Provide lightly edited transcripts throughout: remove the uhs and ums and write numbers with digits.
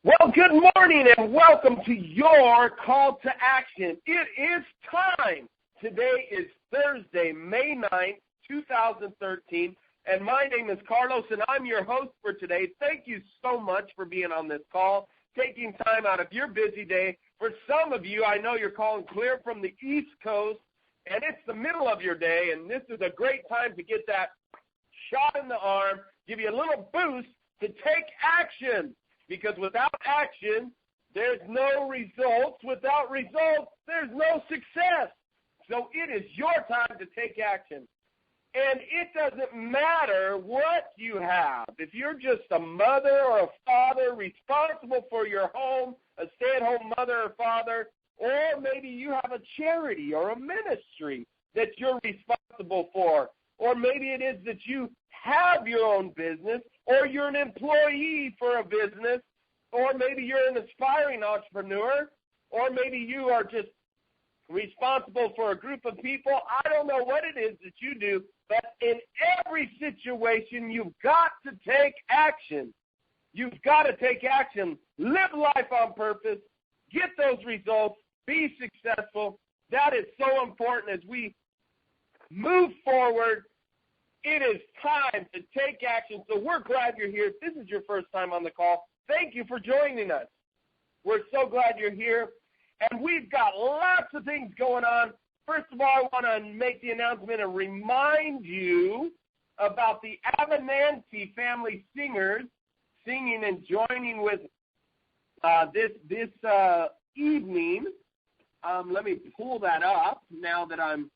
Well, good morning and welcome to your call to action. It is time. Today is Thursday, May 9th, 2013, and my name is Carlos, and I'm your host for today. Thank you so much for being on this call, taking time out of your busy day. For some of you, I know you're calling clear from the East Coast, and it's the middle of your day, and this is a great time to get that shot in the arm, give you a little boost to take action. Because without action, there's no results. Without results, there's no success. So it is your time to take action. And it doesn't matter what you have. If you're just a mother or a father responsible for your home, a stay-at-home mother or father, or maybe you have a charity or a ministry that you're responsible for, or maybe it is that you have your own business, or you're an employee for a business, or maybe you're an aspiring entrepreneur, or maybe you are just responsible for a group of people. I don't know what it is that you do, but in every situation, you've got to take action. You've got to take action. Live life on purpose. Get those results. Be successful. That is so important as we move forward. It is time to take action, so we're glad you're here. If this is your first time on the call, thank you for joining us. We're so glad you're here, and we've got lots of things going on. First of all, I want to make the announcement and remind you about the Avenatti family singers singing and joining with this evening. Let me pull that up now that I'm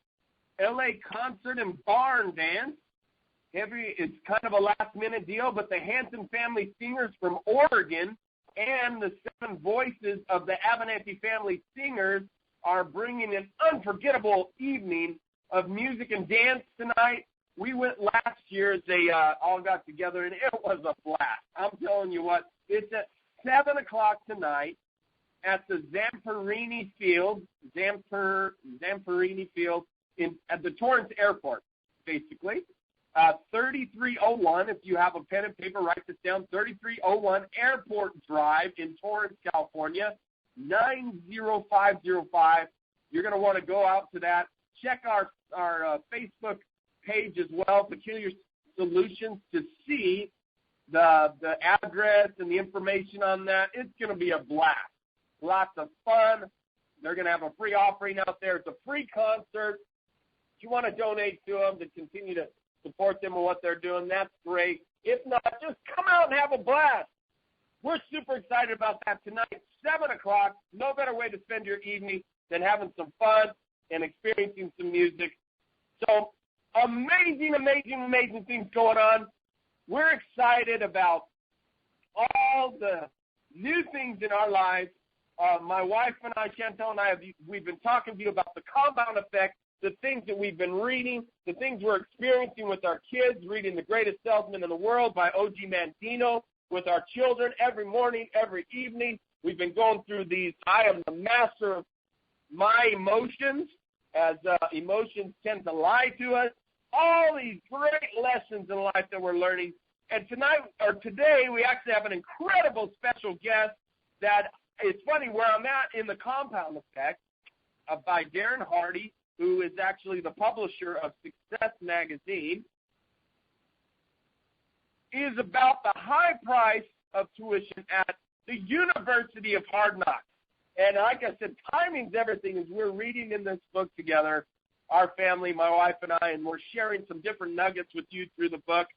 LA Concert and Barn Dance. It's kind of a last-minute deal, but the Hanson family singers from Oregon and the 7 voices of the Avenatti family singers are bringing an unforgettable evening of music and dance tonight. We went last year as they all got together, and it was a blast. I'm telling you what, it's at 7 o'clock tonight at the Zamperini Field, at the Torrance Airport, basically. 3301, if you have a pen and paper, write this down, 3301 Airport Drive in Torrance, California, 90505. You're going to want to go out to that. Check our Facebook page as well, Peculiar Solutions, to see the address and the information on that. It's going to be a blast. Lots of fun. They're going to have a free offering out there. It's a free concert. If you want to donate to them to continue to support them and what they're doing, that's great. If not, just come out and have a blast. We're super excited about that tonight, 7 o'clock. No better way to spend your evening than having some fun and experiencing some music. So amazing, amazing, amazing things going on. We're excited about all the new things in our lives. My wife and I, Chantel and I, we've been talking to you about the compound effect, the things that we've been reading, the things we're experiencing with our kids, reading The Greatest Salesman in the World by O.G. Mandino with our children every morning, every evening. We've been going through these, I am the master of my emotions, as emotions tend to lie to us. All these great lessons in life that we're learning. And today, we actually have an incredible special guest that, it's funny, where I'm at in the Compound Effect by Darren Hardy, who is actually the publisher of Success Magazine, is about the high price of tuition at the University of Hard Knocks. And like I said, timing's everything as we're reading in this book together, our family, my wife and I, and we're sharing some different nuggets with you through the book.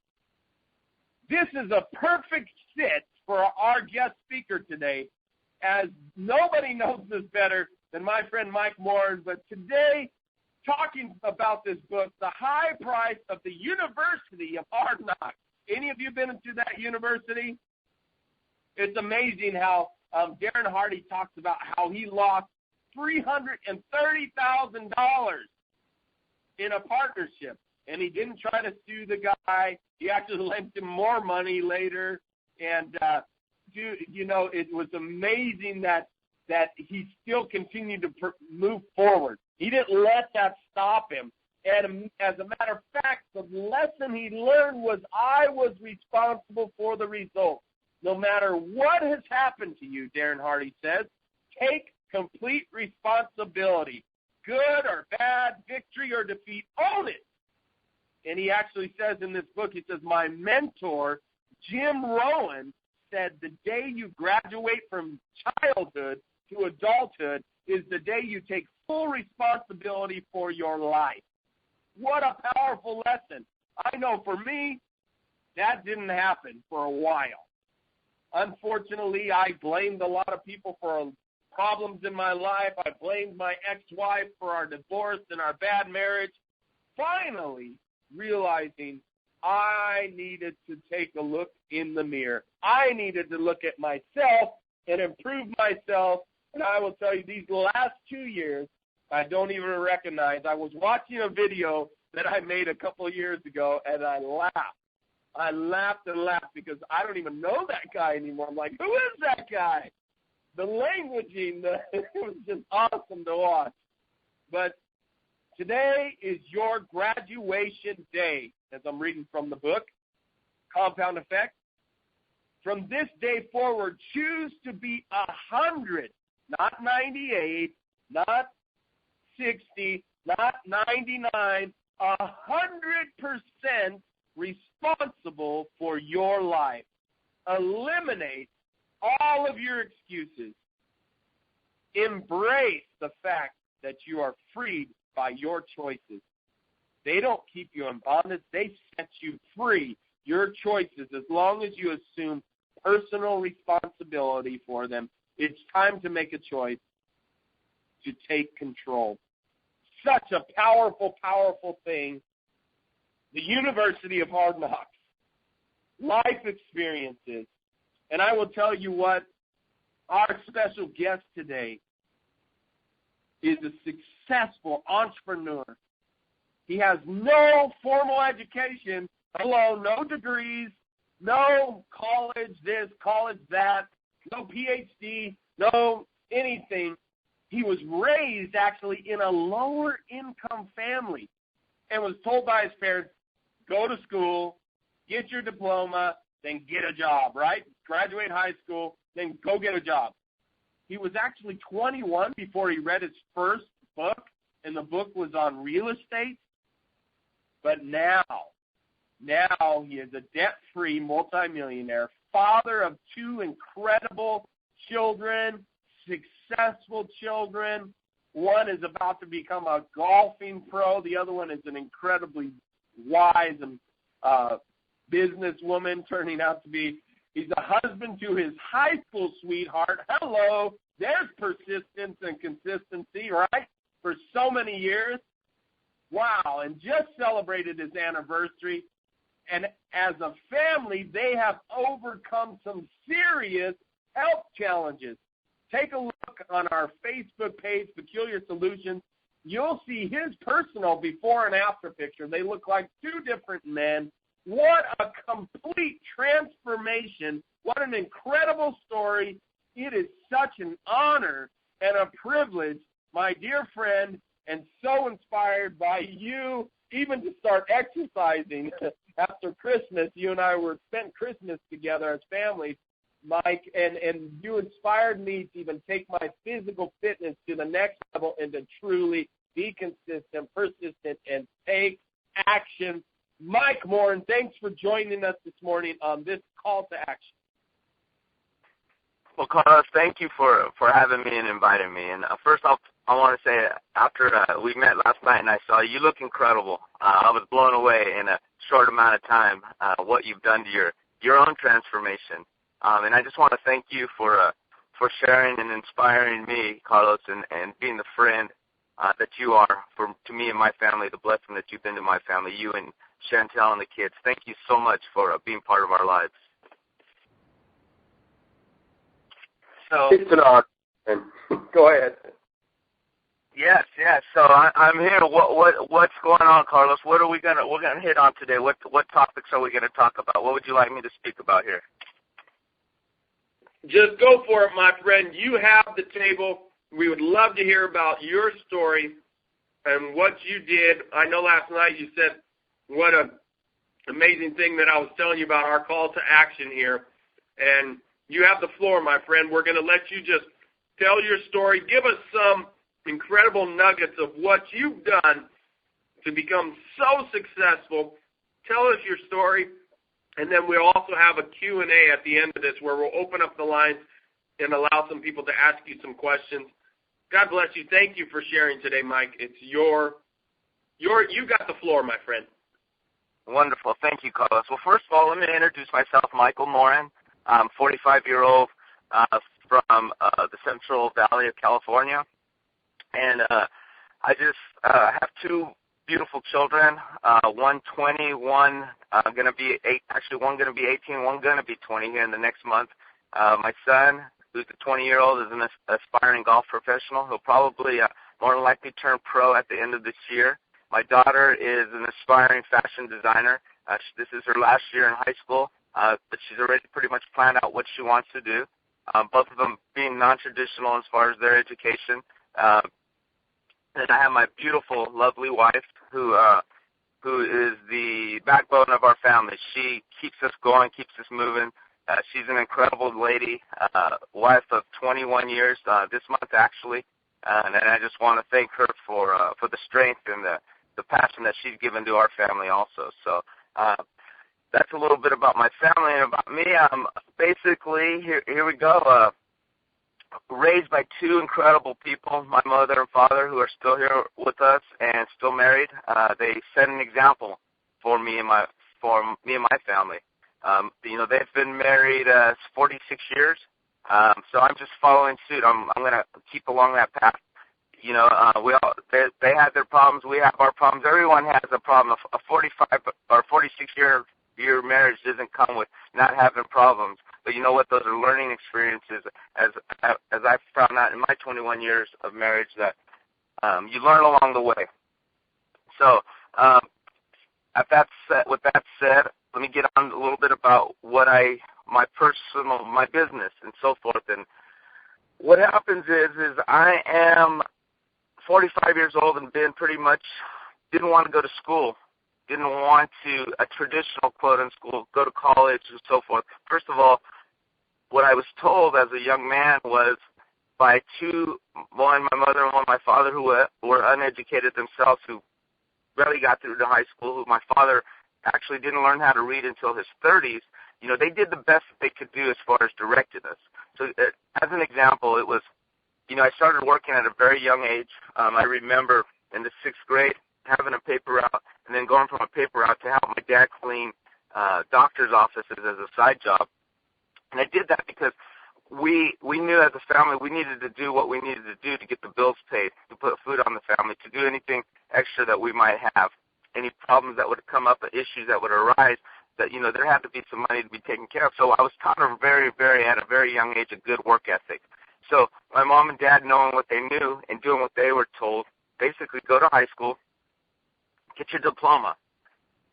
This is a perfect fit for our guest speaker today, as nobody knows this better than my friend Mike Morin. But today, talking about this book, The High Price of the University of Hard Knocks. Any of you been into that university? It's amazing how Darren Hardy talks about how he lost $330,000 in a partnership, and he didn't try to sue the guy. He actually lent him more money later, and it was amazing that he still continued to move forward. He didn't let that stop him. And as a matter of fact, the lesson he learned was I was responsible for the results. no matter what has happened to you, Darren Hardy says, take complete responsibility. Good or bad, victory or defeat, own it. And he actually says in this book, he says, my mentor, Jim Rohn, said the day you graduate from childhood to adulthood is the day you take full responsibility for your life. What a powerful lesson. I know for me, that didn't happen for a while. Unfortunately, I blamed a lot of people for problems in my life. I blamed my ex-wife for our divorce and our bad marriage. Finally, realizing I needed to take a look in the mirror. I needed to look at myself and improve myself. And I will tell you, these last 2 years, I don't even recognize. I was watching a video that I made a couple of years ago, and I laughed. I laughed and laughed because I don't even know that guy anymore. I'm like, who is that guy? The languaging, it was just awesome to watch. But today is your graduation day, as I'm reading from the book, Compound Effect. From this day forward, choose to be 100, not 98, not 60, not 99, 100% responsible for your life. Eliminate all of your excuses. Embrace the fact that you are freed by your choices. They don't keep you in bondage. They set you free. Your choices, as long as you assume personal responsibility for them, it's time to make a choice to take control. Such a powerful, powerful thing. The University of Hard Knocks, life experiences. And I will tell you what, our special guest today is a successful entrepreneur. He has no formal education, no degrees, no college this, college that, no PhD, no anything. He was raised actually in a lower income family and was told by his parents, go to school, get your diploma, then get a job, right? Graduate high school, then go get a job. He was actually 21 before he read his first book, and the book was on real estate. But now he is a debt-free multimillionaire, father of 2 incredible children, successful children. One is about to become a golfing pro. The other one is an incredibly wise and businesswoman turning out to be. He's a husband to his high school sweetheart. Hello, there's persistence and consistency, right? For so many years. Wow, and just celebrated his anniversary. And as a family, they have overcome some serious health challenges. Take a look on our Facebook page, Peculiar Solutions. You'll see his personal before and after picture. They look like 2 different men. What a complete transformation. What an incredible story. It is such an honor and a privilege, my dear friend, and so inspired by you, even to start exercising after Christmas. You and I spent Christmas together as families, Mike, and you inspired me to even take my physical fitness to the next level and to truly be consistent, persistent, and take action. Mike Morin, thanks for joining us this morning on this call to action. Well, Carlos, thank you for having me and inviting me. And first off, I want to say after we met last night and I saw you look incredible. I was blown away in a short amount of time what you've done to your own transformation. And I just want to thank you for sharing and inspiring me, Carlos, and being the friend that you are to me and my family, the blessing that you've been to my family, you and Chantel and the kids. Thank you so much for being part of our lives. So it's an honor. Go ahead. Yes. So I'm here. What's going on, Carlos? We're gonna hit on today? What topics are we gonna talk about? What would you like me to speak about here? Just go for it, my friend. You have the table. We would love to hear about your story and what you did. I know last night you said what an amazing thing that I was telling you about our call to action here. And you have the floor, my friend. We're going to let you just tell your story. Give us some incredible nuggets of what you've done to become so successful. Tell us your story, and then we'll also have a Q&A at the end of this where we'll open up the lines and allow some people to ask you some questions. God bless you. Thank you for sharing today, Mike. It's you got the floor, my friend. Wonderful. Thank you, Carlos. Well, first of all, let me introduce myself, Michael Morin. I'm 45-year-old from the Central Valley of California. And I just have two beautiful children, one 20, one going to be 8, actually one going to be 18, one going to be 20 here in the next month. My son, who's a 20-year-old, is an aspiring golf professional. He'll probably more than likely turn pro at the end of this year. My daughter is an aspiring fashion designer. This is her last year in high school, but she's already pretty much planned out what she wants to do, both of them being non-traditional as far as their education. And I have my beautiful, lovely wife who is the backbone of our family. She keeps us going, keeps us moving. She's an incredible lady, wife of 21 years this month, actually. And I just want to thank her for the strength and the passion that she's given to our family also. So that's a little bit about my family and about me. Basically, here we go. Raised by two incredible people, my mother and father, who are still here with us and still married. They set an example for me and my family. They've been married 46 years, so I'm just following suit. I'm going to keep along that path. They had their problems, we have our problems. Everyone has a problem. A 45 or 46 year marriage doesn't come with not having problems. But you know what? Those are learning experiences, as I've found out in my 21 years of marriage, that you learn along the way. So, with that said, let me get on a little bit about my business and so forth. And what happens is I am 45 years old and didn't want to go to school. Didn't want to, a traditional quote-unquote school, go to college and so forth. First of all, what I was told as a young man was by one, my mother and one, my father, who were uneducated themselves, who barely got through to high school, who my father actually didn't learn how to read until his 30s. They did the best that they could do as far as directing us. So as an example, it was, I started working at a very young age. I remember in the 6th grade, having a paper route, and then going from a paper route to help my dad clean doctor's offices as a side job. And I did that because we knew as a family we needed to do what we needed to do to get the bills paid, to put food on the family, to do anything extra that we might have, any problems that would come up, issues that would arise, that, there had to be some money to be taken care of. So I was taught at a very young age, a good work ethic. So my mom and dad, knowing what they knew and doing what they were told, basically go to high school, get your diploma.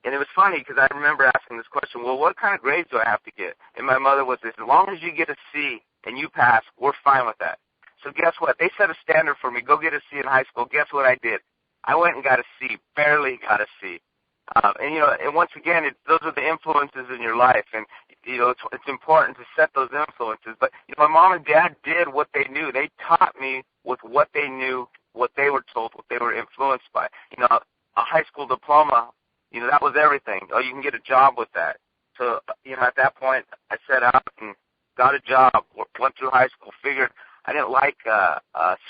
And it was funny because I remember asking this question, well, what kind of grades do I have to get? And my mother was this, as long as you get a C and you pass, we're fine with that. So guess what? They set a standard for me. Go get a C in high school. Guess what I did? I went and got a C, barely got a C. And once again, those are the influences in your life. And, it's important to set those influences. But, my mom and dad did what they knew. They taught me with what they knew, what they were told, what they were influenced by. A high school diploma, that was everything. Oh, you can get a job with that. So, at that point, I set out and got a job, went through high school, figured I didn't like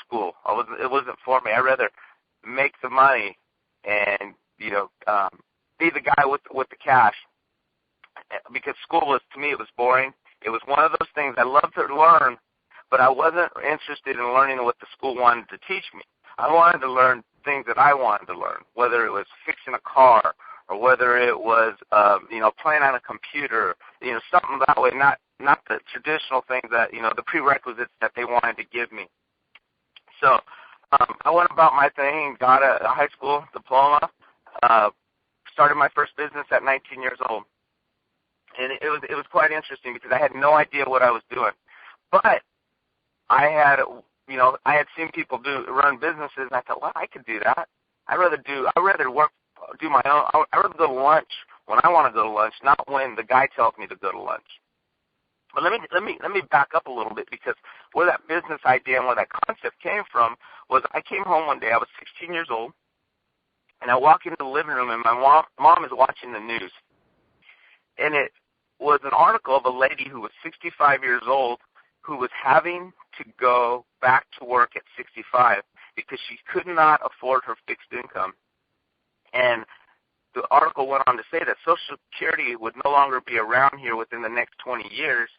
school. It wasn't for me. I'd rather make the money and, be the guy with the cash. Because school was, to me, it was boring. It was one of those things I loved to learn, but I wasn't interested in learning what the school wanted to teach me. I wanted to learn things that I wanted to learn, whether it was fixing a car or whether it was, playing on a computer, something that way, not the traditional things that, the prerequisites that they wanted to give me. So I went about my thing and got a high school diploma, started my first business at 19 years old. And it was quite interesting because I had no idea what I was doing. But I had seen people run businesses, and I thought, well, I could do that. I'd rather do my own. I'd rather go to lunch when I want to go to lunch, not when the guy tells me to go to lunch. But let me back up a little bit, because where that business idea and where that concept came from was I came home one day. I was 16 years old, and I walk into the living room, and my mom is watching the news. And it was an article of a lady who was 65 years old who was having to go back to work at 65 because she could not afford her fixed income. And the article went on to say that Social Security would no longer be around here within the next 20 years,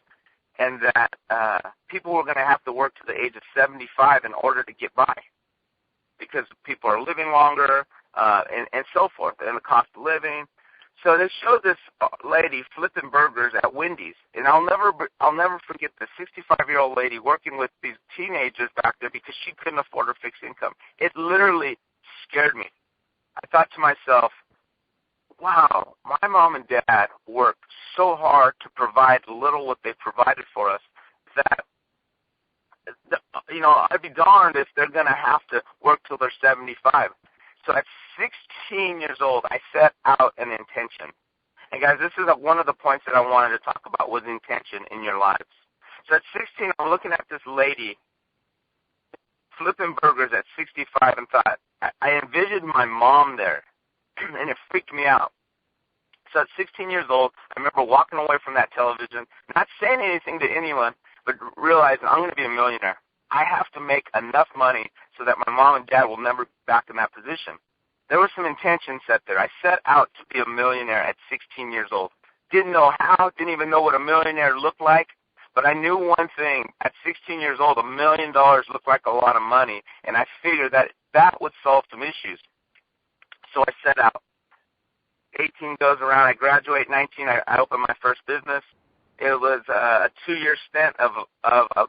and that people were going to have to work to the age of 75 in order to get by, because people are living longer and so forth, and the cost of living. So they showed this lady flipping burgers at Wendy's, and I'll never forget the 65-year-old lady working with these teenagers back there because she couldn't afford her fixed income. It literally scared me. I thought to myself, wow, my mom and dad worked so hard to provide little what they provided for us that, I'd be darned if they're going to have to work till they're 75. So at 16 years old, I set out an intention. And guys, this is one of the points that I wanted to talk about, was intention in your lives. So at 16, I'm looking at this lady flipping burgers at 65 and thought, I envisioned my mom there, and it freaked me out. So at 16 years old, I remember walking away from that television, not saying anything to anyone, but realizing I'm going to be a millionaire. I have to make enough money so that my mom and dad will never be back in that position. There was some intention set there. I set out to be a millionaire at 16 years old. Didn't know how, didn't even know what a millionaire looked like, but I knew one thing. At 16 years old, $1 million looked like a lot of money, and I figured that would solve some issues. So I set out. 18 goes around, I graduate. 19, I open my first business. It was a 2-year stint of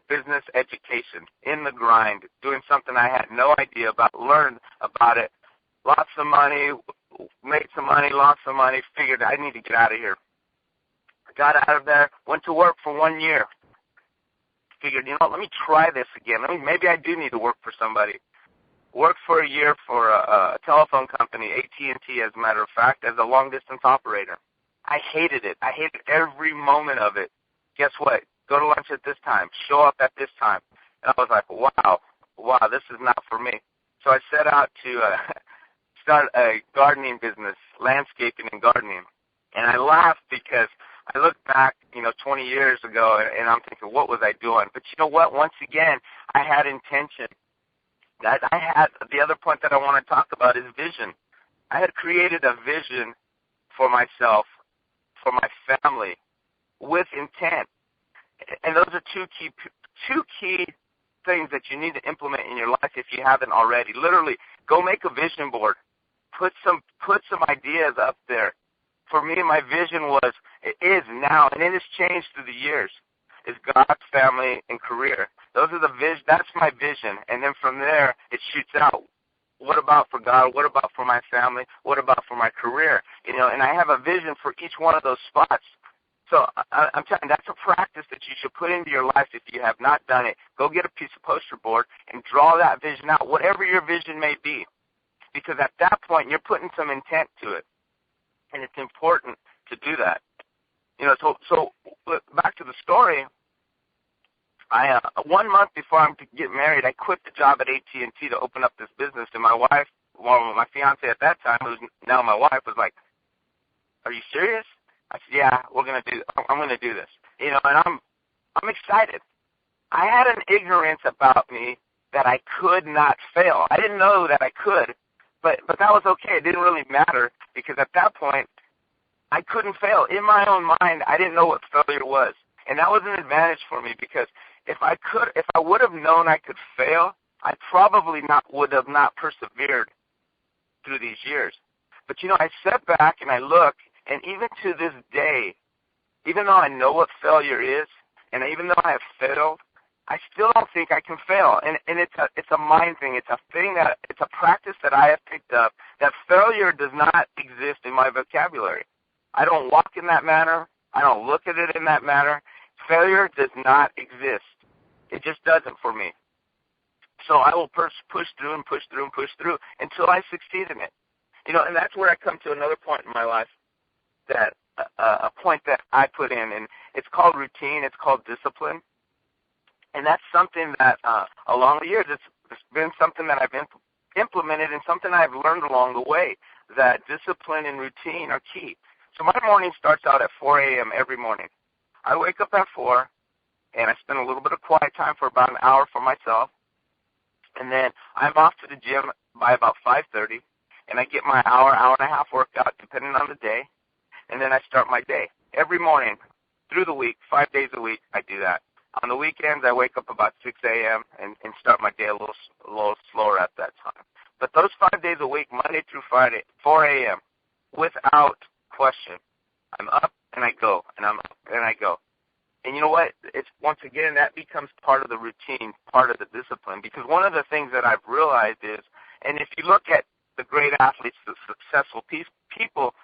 business education, in the grind, doing something I had no idea about, learned about it, lots of money, made some money, lost some money, figured I need to get out of here. Got out of there, went to work for 1 year. Figured, let me try this again. Maybe I do need to work for somebody. Worked for a year for a telephone company, AT&T, as a matter of fact, as a long-distance operator. I hated it. I hated every moment of it. Guess what? Go to lunch at this time. Show up at this time. And I was like, wow, this is not for me. So I set out to start a gardening business, landscaping and gardening. And I laughed because I look back, 20 years ago, and I'm thinking, what was I doing? But you know what? Once again, I had intention. The other point that I want to talk about is vision. I had created a vision for myself, for my family, with intent. And those are two key things that you need to implement in your life if you haven't already. Literally, go make a vision board. Put some ideas up there. For me, my vision is now, and it has changed through the years, is God, family, and career. Those are that's my vision. And then from there, it shoots out. What about for God? What about for my family? What about for my career? And I have a vision for each one of those spots. So I'm telling you, that's a practice that you should put into your life if you have not done it. Go get a piece of poster board and draw that vision out, whatever your vision may be. Because at that point, you're putting some intent to it. And it's important to do that. So back to the story. 1 month before I'm to get married, I quit the job at AT&T to open up this business. And my wife, my fiance at that time, who's now my wife, was like, "Are you serious?" I said, "Yeah, I'm going to do this." And I'm excited. I had an ignorance about me that I could not fail. I didn't know that I could, but that was okay. It didn't really matter because at that point, I couldn't fail. In my own mind, I didn't know what failure was. And that was an advantage for me because if I would have known I could fail, I probably would have not persevered through these years. But I step back and I look, and even to this day, even though I know what failure is, and even though I have failed, I still don't think I can fail. And it's a mind thing. It's a practice that I have picked up that failure does not exist in my vocabulary. I don't walk in that manner. I don't look at it in that manner. Failure does not exist. It just doesn't for me. So I will push through and push through and push through until I succeed in it. And that's where I come to another point in my life that a point that I put in, and it's called routine. It's called discipline. And that's something that along the years, it's been something that I've implemented and something I've learned along the way, that discipline and routine are key. So my morning starts out at 4 a.m. every morning. I wake up at 4, and I spend a little bit of quiet time for about an hour for myself. And then I'm off to the gym by about 5:30, and I get my hour and a half workout, depending on the day. And then I start my day. Every morning, through the week, 5 days a week, I do that. On the weekends, I wake up about 6 a.m. and start my day a little slower at that time. But those 5 days a week, Monday through Friday, 4 a.m., without question, I'm up and I go, and I'm up and I go. And you know what? It's once again, that becomes part of the routine, part of the discipline. Because one of the things that I've realized is, and if you look at the great athletes, the successful people,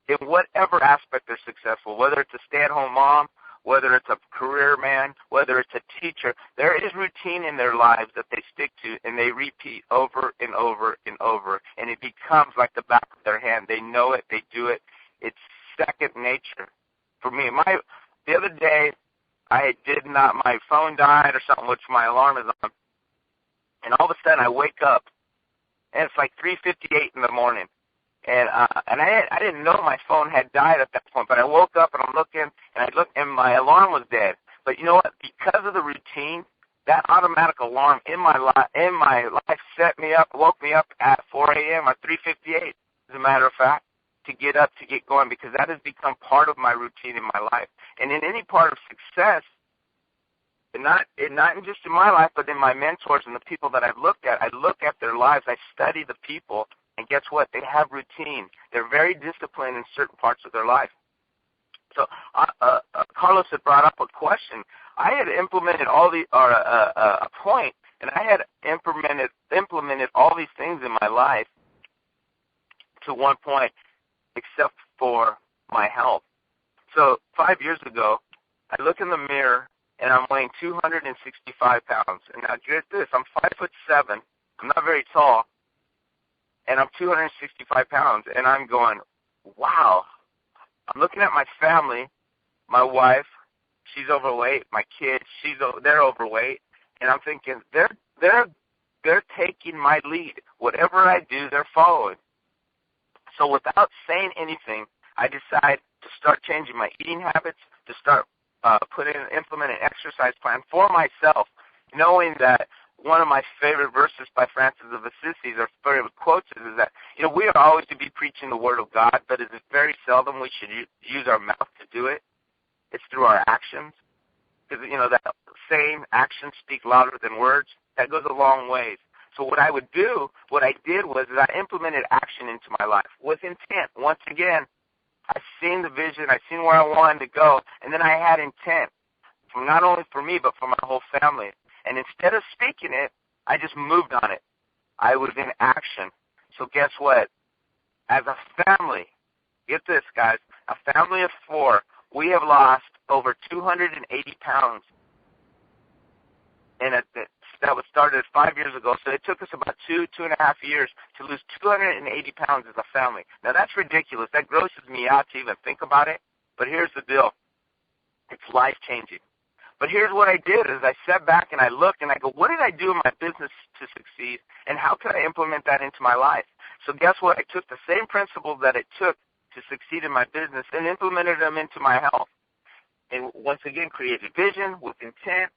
in whatever aspect they're successful, whether it's a stay-at-home mom, whether it's a career man, whether it's a teacher, there is routine in their lives that they stick to, and they repeat over and over and over, and it becomes like the back of their hand. They know it. They do it. It's second nature. For me, the other day, my phone died or something, which my alarm is on, and all of a sudden I wake up, and it's like 3:58 in the morning. And I didn't know my phone had died at that point, but I woke up and I'm looking, and my alarm was dead. But you know what? Because of the routine, that automatic alarm in my life set me up, woke me up at 4 a.m. or 3:58, as a matter of fact, to get up, to get going, because that has become part of my routine in my life. And in any part of success, and not just in my life, but in my mentors and the people that I've looked at, I look at their lives, I study the people. And guess what? They have routine. They're very disciplined in certain parts of their life. So Carlos had brought up a question. I had implemented a point, and I had implemented all these things in my life to one point, except for my health. So 5 years ago, I look in the mirror, and I'm weighing 265 pounds. And now get this, I'm 5'7". I'm not very tall. And I'm 265 pounds, and I'm going, wow. I'm looking at my family, my wife, she's overweight, my kids, they're overweight, and I'm thinking they're taking my lead. Whatever I do, they're following. So without saying anything, I decide to start changing my eating habits, to start implement an exercise plan for myself, knowing that one of my favorite verses by Francis of Assisi, or favorite quotes, is that, we are always to be preaching the Word of God, but it is very seldom we should use our mouth to do it. It's through our actions. Because, that saying, actions speak louder than words, that goes a long ways. So what I did was I implemented action into my life with intent. Once again, I seen the vision, I seen where I wanted to go, and then I had intent, not only for me, but for my whole family. And instead of speaking it, I just moved on it. I was in action. So guess what? As a family, get this, guys, a family of 4, we have lost over 280 pounds. And that was started 5 years ago. So it took us about 2.5 years to lose 280 pounds as a family. Now, that's ridiculous. That grosses me out to even think about it. But here's the deal. It's life-changing. But here's what I did is I sat back and I looked and I go, what did I do in my business to succeed, and how can I implement that into my life? So guess what? I took the same principles that it took to succeed in my business and implemented them into my health. And once again, created vision with intent,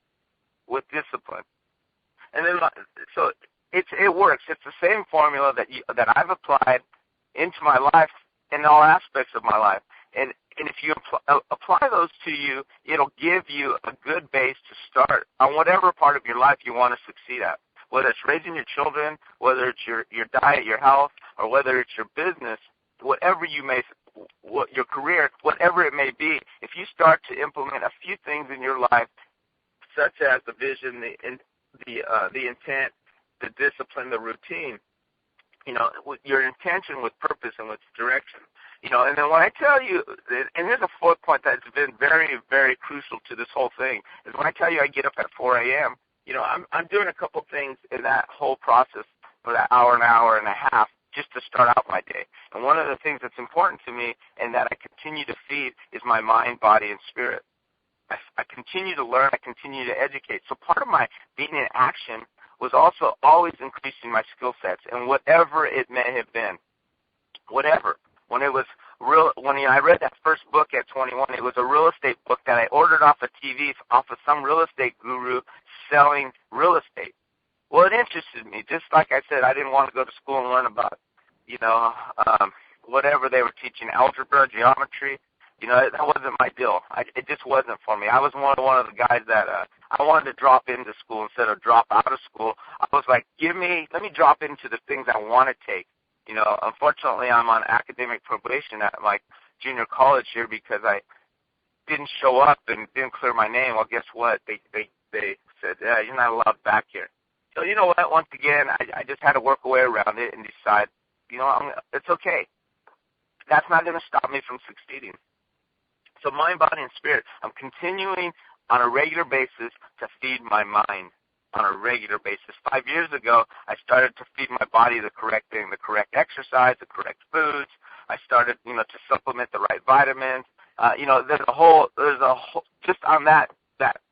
with discipline. And then, so it works. It's the same formula that I've applied into my life in all aspects of my life. And if you apply those to you, it'll give you a good base to start on whatever part of your life you want to succeed at. Whether it's raising your children, whether it's your diet, your health, or whether it's your business, whatever your career, whatever it may be, if you start to implement a few things in your life, such as the vision, the intent, the discipline, the routine, with your intention, with purpose, and with direction. And then when I tell you, and here's a fourth point that's been very, very crucial to this whole thing, is when I tell you I get up at 4 a.m., I'm doing a couple things in that whole process for that hour and a half just to start out my day. And one of the things that's important to me and that I continue to feed is my mind, body, and spirit. I continue to learn. I continue to educate. So part of my being in action was also always increasing my skill sets, and whatever it may have been, whatever. When it was when I read that first book at 21, it was a real estate book that I ordered off of TV, off of some real estate guru selling real estate. Well, it interested me. Just like I said, I didn't want to go to school and learn about, whatever they were teaching, algebra, geometry. That wasn't my deal. It just wasn't for me. I was one of the guys that I wanted to drop into school instead of drop out of school. I was like, let me drop into the things I want to take. Unfortunately, I'm on academic probation at my junior college here because I didn't show up and didn't clear my name. Well, guess what? They said, you're not allowed back here. So you know what? Once again, I just had to work away around it and decide, it's okay. That's not going to stop me from succeeding. So mind, body, and spirit, I'm continuing on a regular basis to feed my mind on a regular basis. 5 years ago, I started to feed my body the correct thing, the correct exercise, the correct foods. I started, to supplement the right vitamins. There's a whole, just on that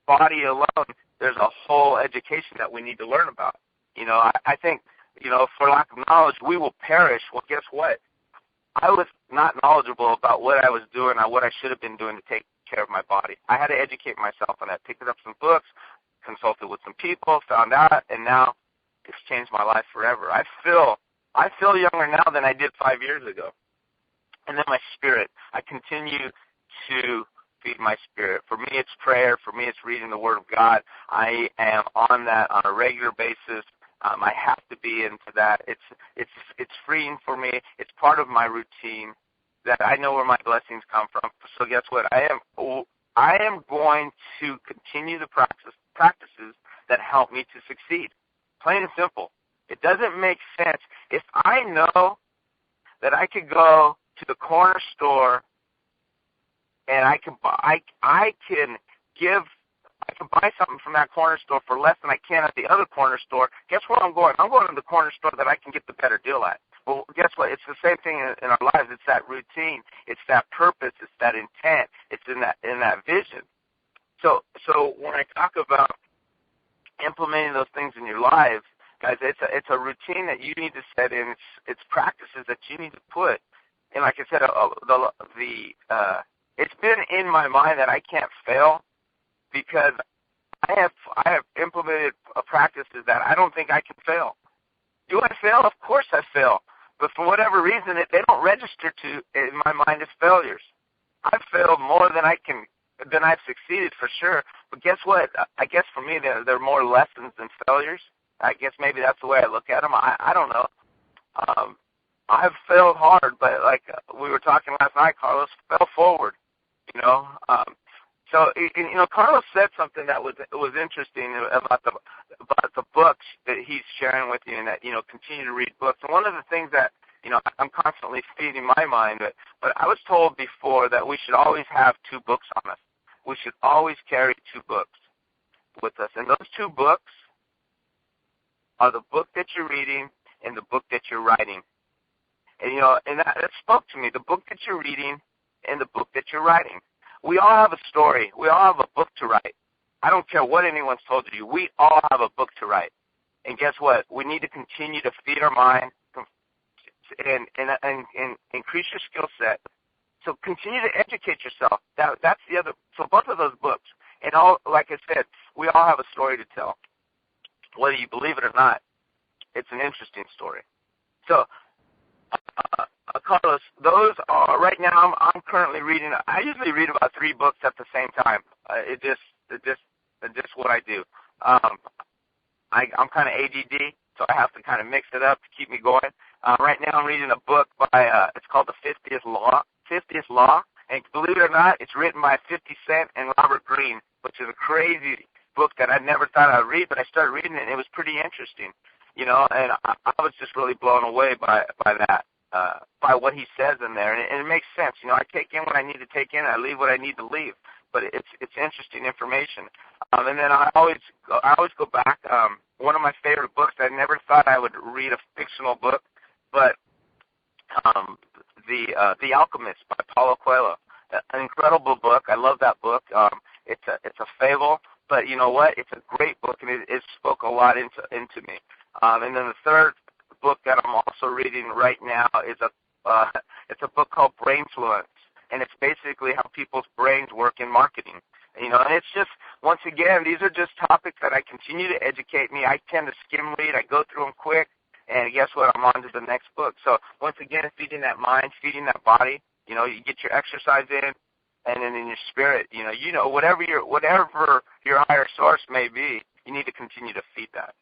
body alone, there's a whole education that we need to learn about. I think, for lack of knowledge, we will perish. Well, guess what? I was not knowledgeable about what I was doing or what I should have been doing to take care of my body. I had to educate myself on that, picked up some books, consulted with some people, found out, and now it's changed my life forever. I feel younger now than I did 5 years ago. And then my spirit, I continue to feed my spirit. For me, it's prayer. For me, it's reading the Word of God. I am on that on a regular basis. I have to be into that. It's freeing for me. It's part of my routine that I know where my blessings come from. So guess what? I am going to continue the practices that help me to succeed. Plain and simple. It doesn't make sense if I know that I could go to the corner store and I can buy something from that corner store for less than I can at the other corner store. Guess where I'm going? I'm going to the corner store that I can get the better deal at. Well, guess what? It's the same thing in our lives. It's that routine. It's that purpose. It's that intent. It's in that vision. So when I talk about implementing those things in your lives, guys, it's a routine that you need to set in. It's practices that you need to put. And like I said, it's been in my mind that I can't fail because I have implemented practices that I don't think I can fail. Do I fail? Of course I fail. But for whatever reason, they don't register in my mind as failures. I've failed more than I've succeeded for sure. But guess what? I guess for me, they're more lessons than failures. I guess maybe that's the way I look at them. I don't know. I've failed hard, but like we were talking last night, Carlos, fell forward. So Carlos said something that was interesting about the books that he's sharing with you, and that continue to read books. And one of the things that I'm constantly feeding my mind, but I was told before that we should always have 2 books on us. We should always carry 2 books with us, and those 2 books are the book that you're reading and the book that you're writing. And that spoke to me. The book that you're reading and the book that you're writing. We all have a story. We all have a book to write. I don't care what anyone's told you. We all have a book to write. And guess what? We need to continue to feed our mind and increase your skill set. So continue to educate yourself. That's the other. So both of those books. And like I said, we all have a story to tell. Whether you believe it or not, it's an interesting story. So, Carlos, those are right now. I'm currently reading. I usually read about 3 books at the same time. It's just what I do. I'm kind of ADD, so I have to kind of mix it up to keep me going. Right now, I'm reading a book by. It's called The 50th Law, and believe it or not, it's written by 50 Cent and Robert Greene, which is a crazy book that I never thought I'd read, but I started reading it, and it was pretty interesting. And I was just really blown away by that. By what he says in there, and it makes sense. I take in what I need to take in, I leave what I need to leave. But it's interesting information. And then I always go back. One of my favorite books. I never thought I would read a fictional book, but The Alchemist by Paulo Coelho. An incredible book. I love that book. It's a fable, but you know what? It's a great book, and it spoke a lot into me. And then the third book that I'm also reading right now is it's a book called Brainfluence, and it's basically how people's brains work in marketing. And it's just, once again, these are just topics that I continue to educate me. I tend to skim read. I go through them quick, and guess what? I'm on to the next book. So once again, feeding that mind, feeding that body. You get your exercise in, and then in your spirit, whatever your higher source may be, you need to continue to feed that.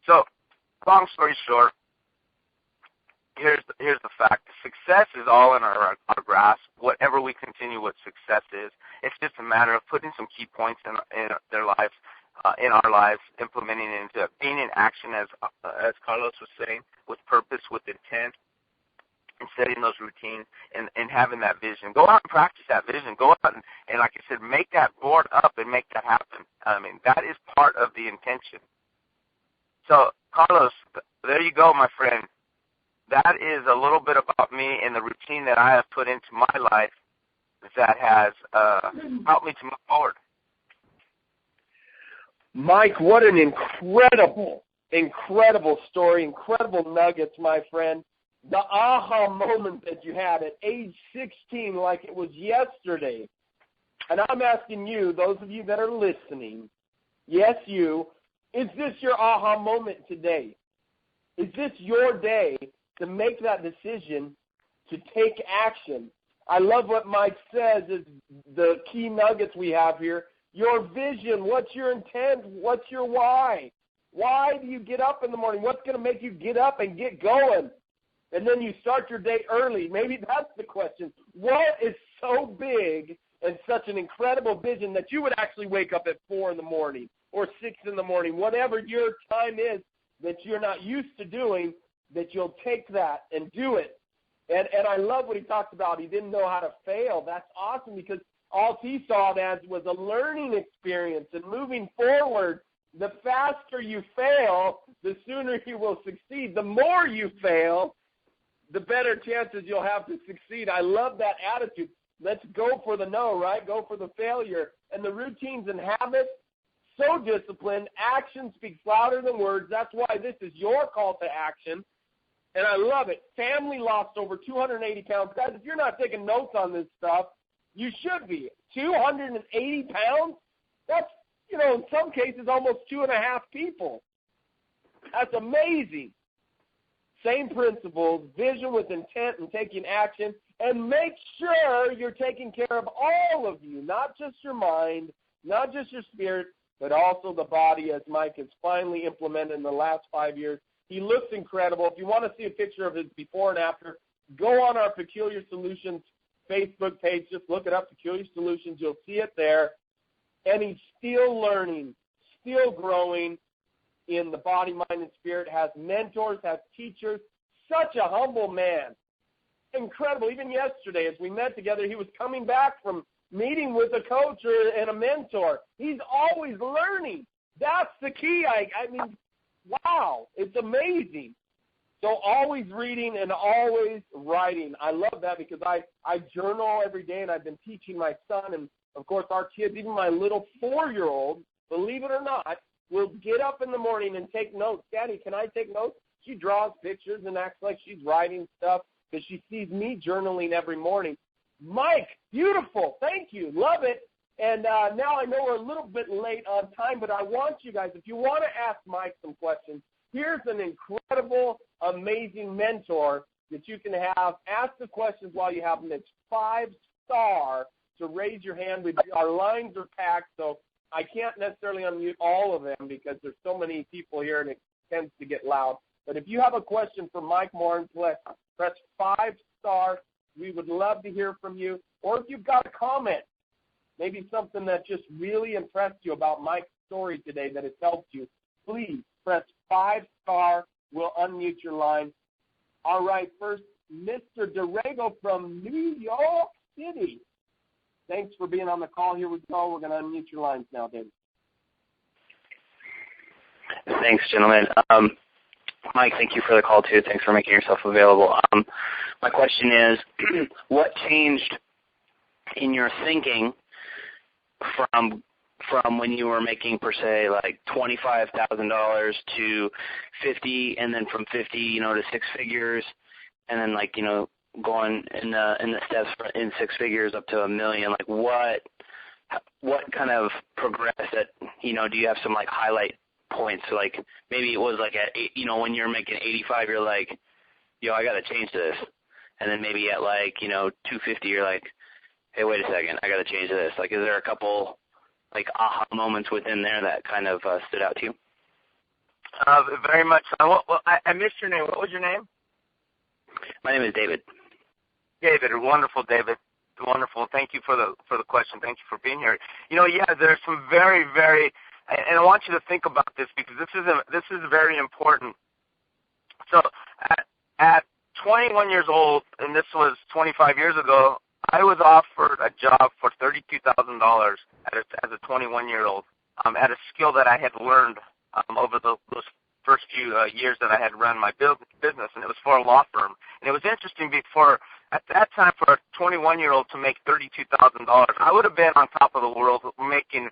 So, long story short, here's the fact: success is all in our grasp. Whatever we continue, what success is, it's just a matter of putting some key points in their lives, in our lives, implementing it into being in action, as Carlos was saying, with purpose, with intent. And setting those routines and having that vision. Go out and practice that vision. Go out and like I said, make that board up and make that happen. I mean, that is part of the intention. So, Carlos, there you go, my friend. That is a little bit about me and the routine that I have put into my life that has helped me to move forward. Mike, what an incredible story, incredible nuggets, my friend. The aha moment that you had at age 16, like it was yesterday. And I'm asking you, those of you that are listening, yes, you, is this your aha moment today? Is this your day to make that decision to take action? I love what Mike says is the key nuggets we have here. Your vision, what's your intent, what's your why? Why do you get up in the morning? What's going to make you get up and get going? And then you start your day early. Maybe that's the question. What is so big and such an incredible vision that you would actually wake up at 4 in the morning or 6 in the morning, whatever your time is that you're not used to doing, that you'll take that and do it. And I love what he talked about. He didn't know how to fail. That's awesome because all he saw it as was a learning experience and moving forward. The faster you fail, the sooner you will succeed. The more you fail, the better chances you'll have to succeed. I love that attitude. Let's go for the no, right? Go for the failure. And the routines and habits, so disciplined. Action speaks louder than words. That's why this is your call to action. And I love it. Family lost over 280 pounds. Guys, if you're not taking notes on this stuff, you should be. 280 pounds? That's, in some cases, almost 2.5 people. That's amazing. Same principles, vision with intent and taking action, and make sure you're taking care of all of you, not just your mind, not just your spirit, but also the body, as Mike has finally implemented in the last 5 years. He looks incredible. If you want to see a picture of his before and after, go on our Peculiar Solutions Facebook page. Just look it up, Peculiar Solutions. You'll see it there. And he's still learning, still growing in the body, mind, and spirit, has mentors, has teachers, such a humble man. Incredible. Even yesterday as we met together, he was coming back from meeting with a coach and a mentor. He's always learning. That's the key. I mean, wow, it's amazing. So always reading and always writing. I love that because I journal every day, and I've been teaching my son and, of course, our kids, even my little 4-year-old, believe it or not, will get up in the morning and take notes. Daddy, can I take notes? She draws pictures and acts like she's writing stuff because she sees me journaling every morning. Mike, beautiful. Thank you. Love it. And now I know we're a little bit late on time, but I want you guys, if you want to ask Mike some questions, here's an incredible, amazing mentor that you can have. Ask the questions while you have them. It's 5-star to raise your hand. Our lines are packed, so I can't necessarily unmute all of them because there's so many people here and it tends to get loud. But if you have a question for Mike Morin, press 5-star. We would love to hear from you. Or if you've got a comment, maybe something that just really impressed you about Mike's story today that has helped you, please press 5-star. We'll unmute your line. All right, first, Mr. Dorego from New York City. Thanks for being on the call. Here we go. We're going to unmute your lines now, David. Thanks, gentlemen. Mike, thank you for the call, too. Thanks for making yourself available. my question is, what changed in your thinking from when you were making, per se, like $25,000 to 50, and then from 50, to six figures, and then going in the steps in six figures up to $1 million? Like what kind of progressed that? Do you have some highlight points? Like maybe it was at when you're making 85, you're like, yo, I got to change this, and then maybe at 250, you're like, hey, wait a second, I got to change this. Is there a couple aha moments within there that kind of stood out to you? Very much. I missed your name. What was your name? My name is David. David, wonderful, David. Wonderful. Thank you for the question. Thank you for being here. There's some very, very, and I want you to think about this because this is very important. So at 21 years old, and this was 25 years ago, I was offered a job for $32,000 as a 21-year-old at a skill that I had learned over those first few years that I had run my business, and it was for a law firm. And it was interesting at that time for a 21-year-old to make $32,000, I would have been on top of the world making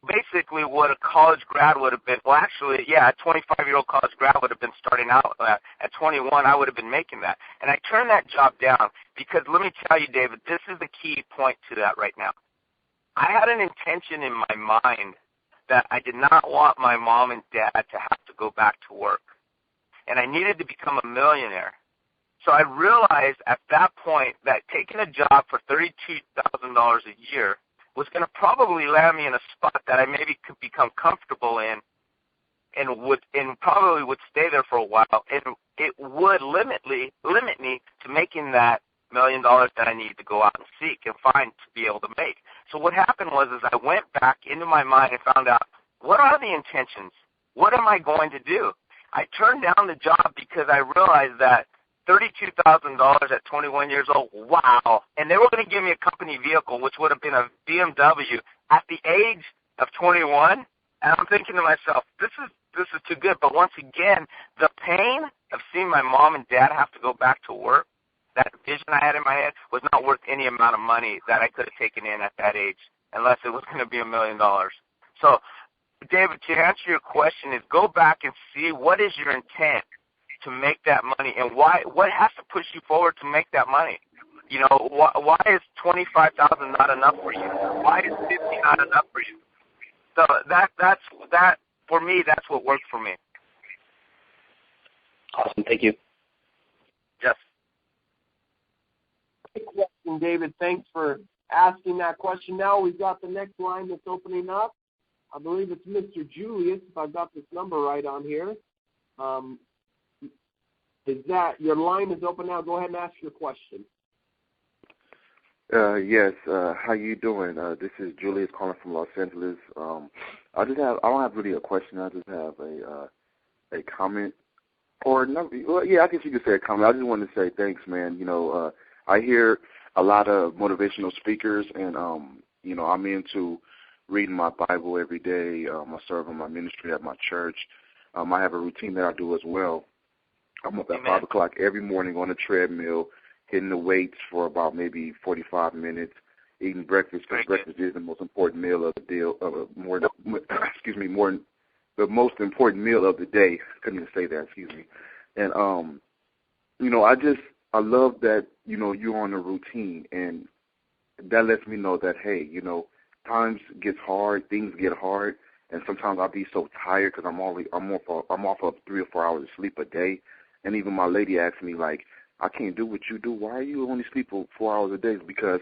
basically what a college grad would have been. Well, actually, a 25-year-old college grad would have been starting out at 21. I would have been making that. And I turned that job down because let me tell you, David, this is the key point to that right now. I had an intention in my mind that I did not want my mom and dad to have to go back to work. And I needed to become a millionaire. So I realized at that point that taking a job for $32,000 a year was going to probably land me in a spot that I maybe could become comfortable in and probably would stay there for a while. And it would limit me to making that $1 million that I needed to go out and seek and find to be able to make. So what happened was I went back into my mind and found out, what are the intentions? What am I going to do? I turned down the job because I realized that $32,000 at 21 years old, wow. And they were going to give me a company vehicle, which would have been a BMW at the age of 21. And I'm thinking to myself, this is too good. But once again, the pain of seeing my mom and dad have to go back to work, that vision I had in my head was not worth any amount of money that I could have taken in at that age, unless it was going to be $1 million. So, David, to answer your question is go back and see what is your intent to make that money, and what has to push you forward to make that money. Why is $25,000 not enough for you? Why is $50 not enough for you? So that for me, that's what worked for me. Awesome, thank you. Yes. Good question, David. Thanks for asking that question. Now we've got the next line that's opening up. I believe it's Mr. Julius, if I've got this number right on here. Your line is open now. Go ahead and ask your question. Yes. How you doing? This is Julius calling from Los Angeles. I don't have really a question. I just have a comment, or no. Well, yeah, I guess you could say a comment. I just wanted to say thanks, man. I hear a lot of motivational speakers, and I'm into reading my Bible every day. I serve in my ministry at my church. I have a routine that I do as well. I'm up at 5 o'clock every morning on a treadmill, hitting the weights for about maybe 45 minutes, eating breakfast, because breakfast is the most important meal of the day. The most important meal of the day. Couldn't even say that. Excuse me. And I love that you're on a routine, and that lets me know that hey, times gets hard, things get hard, and sometimes I'll be so tired because I'm off of 3 or 4 hours of sleep a day. And even my lady asked me, like, I can't do what you do. Why are you only sleep for 4 hours a day? Because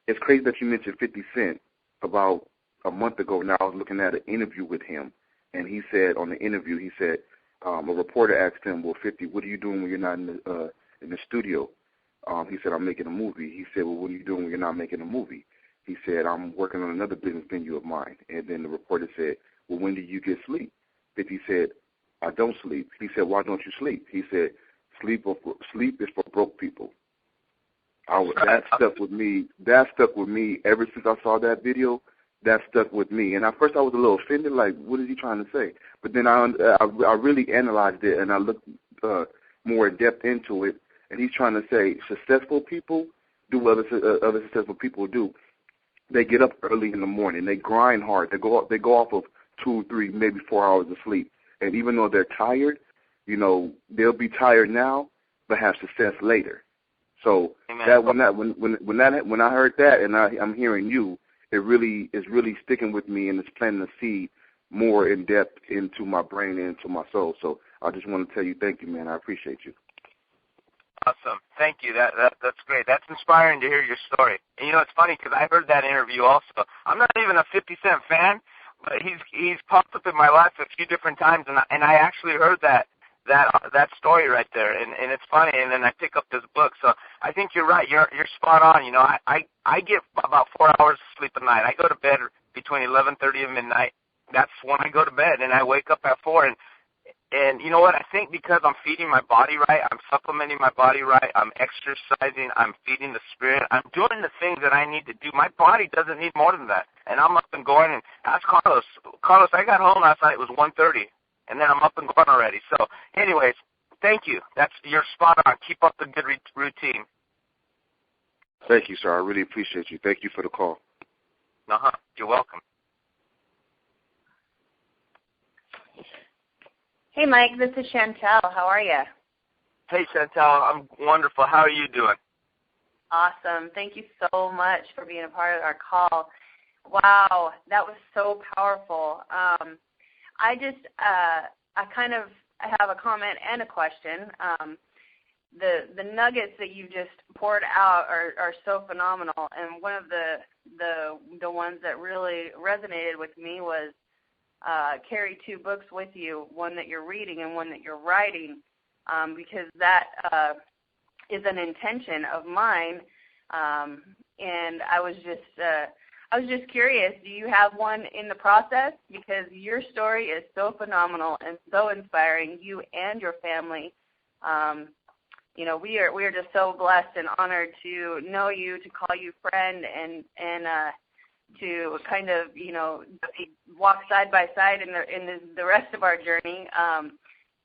it's crazy that you mentioned 50 Cent. About a month ago now, I was looking at an interview with him, and he said on the interview, a reporter asked him, well, 50, what are you doing when you're not in the studio? He said, I'm making a movie. He said, well, what are you doing when you're not making a movie? He said, I'm working on another business venue of mine. And then the reporter said, well, when do you get sleep? 50 said, I don't sleep. He said, why don't you sleep? He said, sleep is for broke people. That stuck with me. That stuck with me ever since I saw that video. That stuck with me. And at first I was a little offended, like, what is he trying to say? But then I really analyzed it, and I looked more in depth into it, and he's trying to say successful people do what other successful people do. They get up early in the morning. They grind hard. They go off of 2, 3, maybe 4 hours of sleep. And even though they're tired, you know, they'll be tired now, but have success later. So that when I heard that, and I'm hearing you, it really is really sticking with me, and it's planting a seed more in depth into my brain and into my soul. So I just want to tell you thank you, man. I appreciate you. Awesome. Thank you. That's great. That's inspiring to hear your story. And, you know, it's funny because I heard that interview also. I'm not even a 50 Cent fan, but he's popped up in my life a few different times, and I actually heard that story right there, and it's funny. And then I pick up this book, so I think you're right. You're spot on. You know, I get about 4 hours of sleep a night. I go to bed between 11:30 and midnight. That's when I go to bed, and I wake up at 4. And you know what? I think because I'm feeding my body right, I'm supplementing my body right, I'm exercising, I'm feeding the spirit, I'm doing the things that I need to do. My body doesn't need more than that. And I'm up and going. And ask Carlos. Carlos, I got home last night. It was 1:30, and then I'm up and going already. So, anyways, thank you. You're spot on. Keep up the good routine. Thank you, sir. I really appreciate you. Thank you for the call. You're welcome. Hey, Mike, this is Chantel. How are you? Hey, Chantel, I'm wonderful. How are you doing? Awesome. Thank you so much for being a part of our call. Wow, that was so powerful. I kind of have a comment and a question. The nuggets that you just poured out are so phenomenal, and one of the ones that really resonated with me was carry 2 books with you, one that you're reading and one that you're writing, because that is an intention of mine. And I was just curious, do you have one in the process? Because your story is so phenomenal and so inspiring, you and your family. You know, we are just so blessed and honored to know you, to call you friend, and to kind of, you know, walk side by side in the rest of our journey.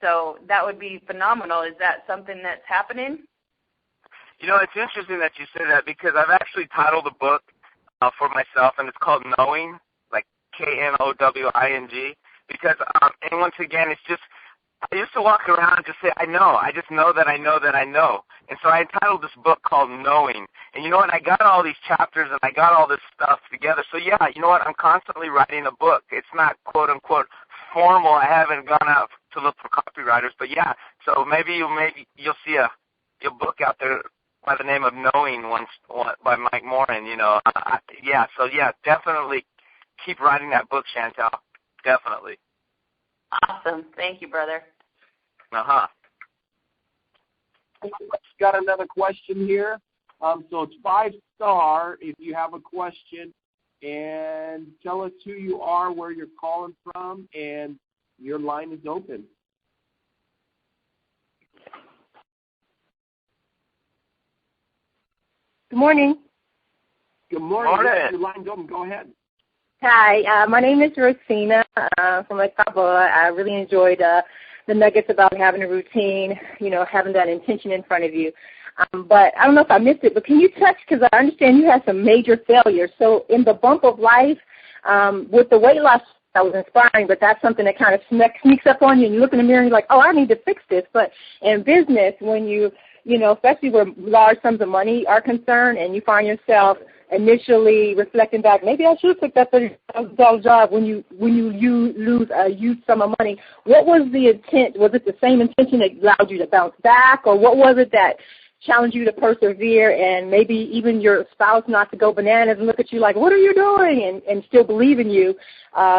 So that would be phenomenal. Is that something that's happening? You know, it's interesting that you say that because I've actually titled a book for myself, and it's called Knowing, like Knowing, because, and once again, it's just, I used to walk around and just say, I know. I just know that I know that I know. And so I entitled this book called Knowing. And you know what? I got all these chapters and I got all this stuff together. So, yeah, you know what? I'm constantly writing a book. It's not, quote, unquote, formal. I haven't gone out to look for copywriters. But, yeah, so maybe you'll see a book out there by the name of Knowing by Mike Morin, you know. Definitely keep writing that book, Chantel. Definitely. Awesome. Thank you, brother. Got another question here. So it's 5-star if you have a question, and tell us who you are, where you're calling from, and your line is open. Good morning. Good morning. Yes, your line's open. Go ahead. Hi, my name is Rosina from El Salvador. I really enjoyed the nuggets about having a routine, you know, having that intention in front of you. But I don't know if I missed it, but can you touch, because I understand you had some major failures. So in the bump of life, with the weight loss, that was inspiring, but that's something that kind of sneaks up on you, and you look in the mirror and you're like, oh, I need to fix this. But in business, when you know, especially where large sums of money are concerned, and you find yourself initially reflecting back, maybe I should have picked that $30,000 job when you lose a huge sum of money. What was the intent? Was it the same intention that allowed you to bounce back, or what was it that challenged you to persevere, and maybe even your spouse not to go bananas and look at you like, what are you doing, and still believe in you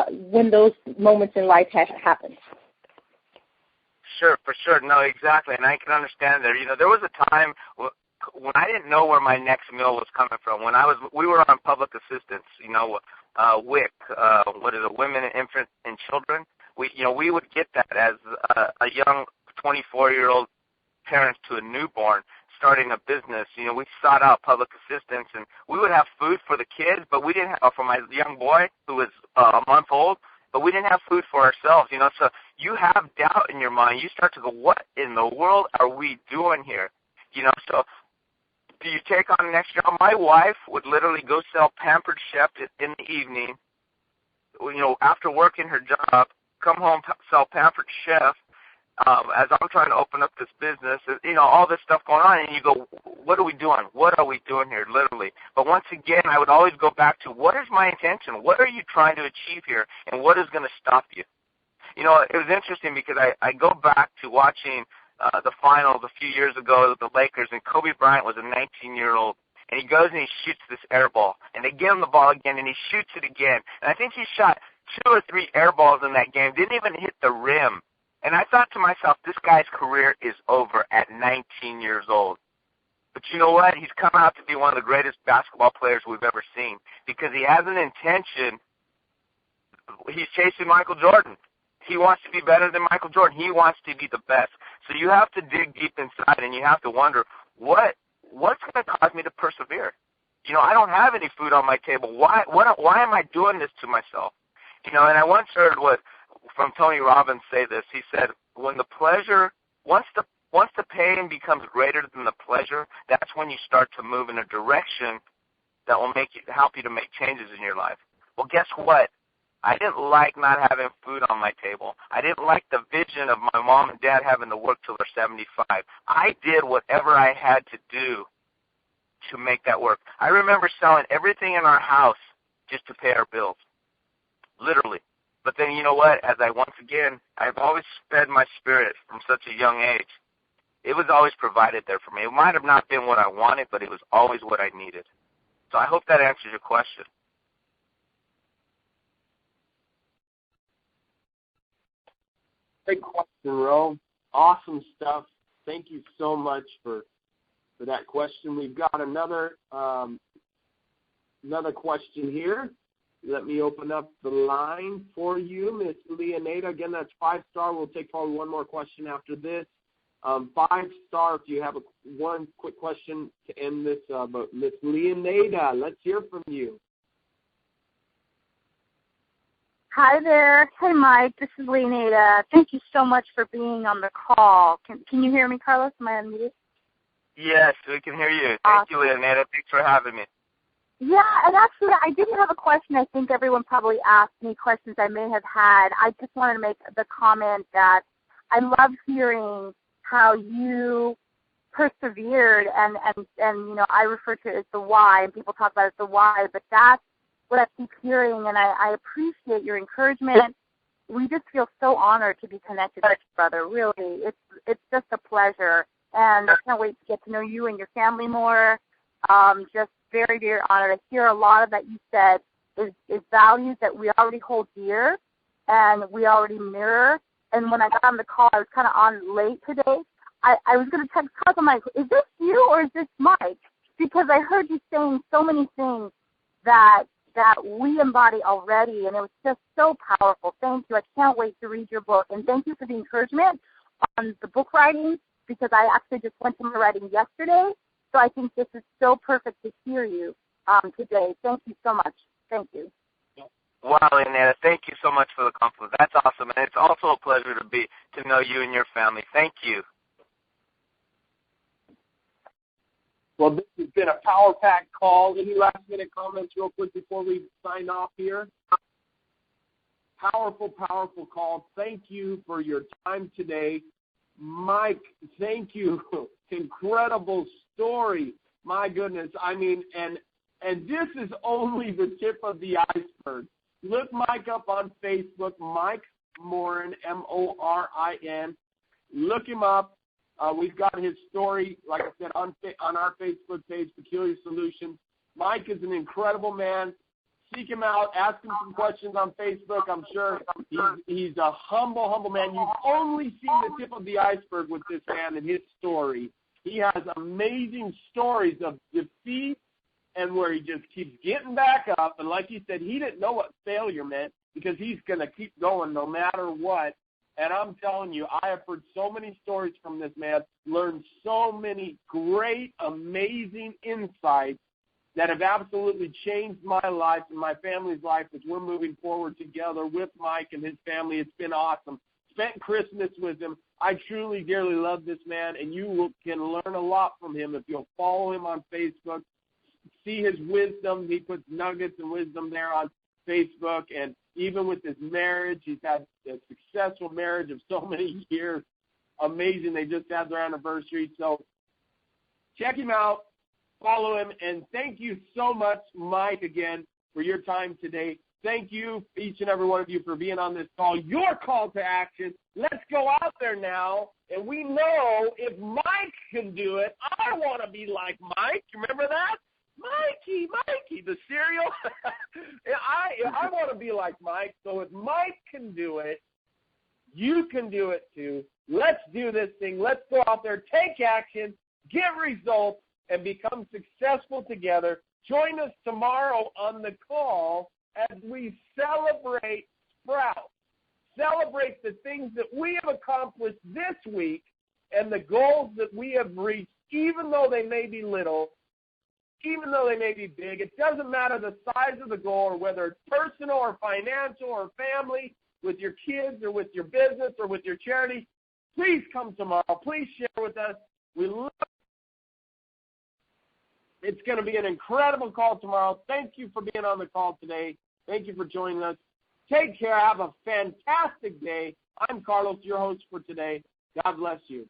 when those moments in life happen? Sure, for sure. No, exactly, and I can understand that. You know, there was a time when I didn't know where my next meal was coming from. We were on public assistance, you know, WIC, Women, Infant, and Children. We would get that as a young 24-year-old parent to a newborn starting a business. You know, we sought out public assistance, and we would have food for the kids, but we didn't have, for my young boy who was a month old, but we didn't have food for ourselves, you know. So you have doubt in your mind. You start to go, what in the world are we doing here? So do you take on the next job? My wife would literally go sell Pampered Chef in the evening, after working her job, come home, sell Pampered Chef, as I'm trying to open up this business, all this stuff going on, and you go, what are we doing? What are we doing here, literally? But once again, I would always go back to, what is my intention? What are you trying to achieve here, and what is going to stop you? It was interesting because I go back to watching the finals a few years ago with the Lakers, and Kobe Bryant was a 19-year-old, and he goes and he shoots this air ball, and they give him the ball again, and he shoots it again. And I think he shot 2 or 3 air balls in that game, didn't even hit the rim. And I thought to myself, this guy's career is over at 19 years old. But you know what? He's come out to be one of the greatest basketball players we've ever seen because he has an intention. He's chasing Michael Jordan. He wants to be better than Michael Jordan. He wants to be the best. So you have to dig deep inside, and you have to wonder, what's going to cause me to persevere? I don't have any food on my table. Why am I doing this to myself? And I once heard from Tony Robbins say this. He said, when the pleasure, once the pain becomes greater than the pleasure, that's when you start to move in a direction that will help you to make changes in your life. Well, guess what? I didn't like not having food on my table. I didn't like the vision of my mom and dad having to work till they're 75. I did whatever I had to do to make that work. I remember selling everything in our house just to pay our bills, literally. But then you know what? I've always fed my spirit from such a young age. It was always provided there for me. It might have not been what I wanted, but it was always what I needed. So I hope that answers your question. Great question, Ro. Awesome stuff. Thank you so much for that question. We've got another question here. Let me open up the line for you, Miss Leonada. Again, that's 5-star. We'll take probably one more question after this. 5-star, if you have one quick question to end this. But Miss Leonada, let's hear from you. Hi there. Hey, Mike. This is Leonada. Thank you so much for being on the call. Can you hear me, Carlos? Am I unmuted? Yes, we can hear you. Thank you, Leonada. Thanks for having me. Yeah, and actually, I didn't have a question. I think everyone probably asked me questions I may have had. I just wanted to make the comment that I love hearing how you persevered, and I refer to it as the why, and people talk about it as the why, but that's what I keep hearing, and I appreciate your encouragement. We just feel so honored to be connected with each other. Really, it's just a pleasure, and I can't wait to get to know you and your family more. Just very, very honored. I hear a lot of that you said is values that we already hold dear and we already mirror. And when I got on the call, I was kind of on late today. I was going to text Carlos. I'm like, is this you or is this Mike? Because I heard you saying so many things that we embody already, and it was just so powerful. Thank you. I can't wait to read your book. And thank you for the encouragement on the book writing, because I actually just went to my writing yesterday. So I think this is so perfect to hear you today. Thank you so much. Thank you. Wow, Leonada, thank you so much for the compliment. That's awesome, and it's also a pleasure to know you and your family. Thank you. Well, this has been a power-packed call. Any last-minute comments real quick before we sign off here? Powerful, powerful call. Thank you for your time today. Mike, thank you. Incredible story. My goodness. I mean, and this is only the tip of the iceberg. Look Mike up on Facebook, Mike Morin, Morin. Look him up. We've got his story, like I said, on our Facebook page, Peculiar Solutions. Mike is an incredible man. Seek him out. Ask him some questions on Facebook. I'm sure he's a humble, humble man. You've only seen the tip of the iceberg with this man and his story. He has amazing stories of defeat and where he just keeps getting back up. And like he said, he didn't know what failure meant because he's going to keep going no matter what. And I'm telling you, I have heard so many stories from this man, learned so many great, amazing insights that have absolutely changed my life and my family's life as we're moving forward together with Mike and his family. It's been awesome. spent Christmas with him. I truly, dearly love this man, and you can learn a lot from him if you'll follow him on Facebook, see his wisdom. He puts nuggets and wisdom there on Facebook, and even with his marriage, he's had a successful marriage of so many years. Amazing. They just had their anniversary. So check him out, follow him, and thank you so much, Mike, again, for your time today. Thank you, each and every one of you, for being on this call. Your call to action. Let's go out there now, and we know if Mike can do it, I want to be like Mike. You remember that? Mikey, the cereal. I want to be like Mike. So if Mike can do it, you can do it too. Let's do this thing. Let's go out there, take action, get results, and become successful together. Join us tomorrow on the call as we celebrate Sprout. Celebrate the things that we have accomplished this week and the goals that we have reached, even though they may be little, even though they may be big. It doesn't matter the size of the goal or whether it's personal or financial or family, with your kids or with your business or with your charity. Please come tomorrow. Please share with us. We love it. It's going to be an incredible call tomorrow. Thank you for being on the call today. Thank you for joining us. Take care. Have a fantastic day. I'm Carlos, your host for today. God bless you.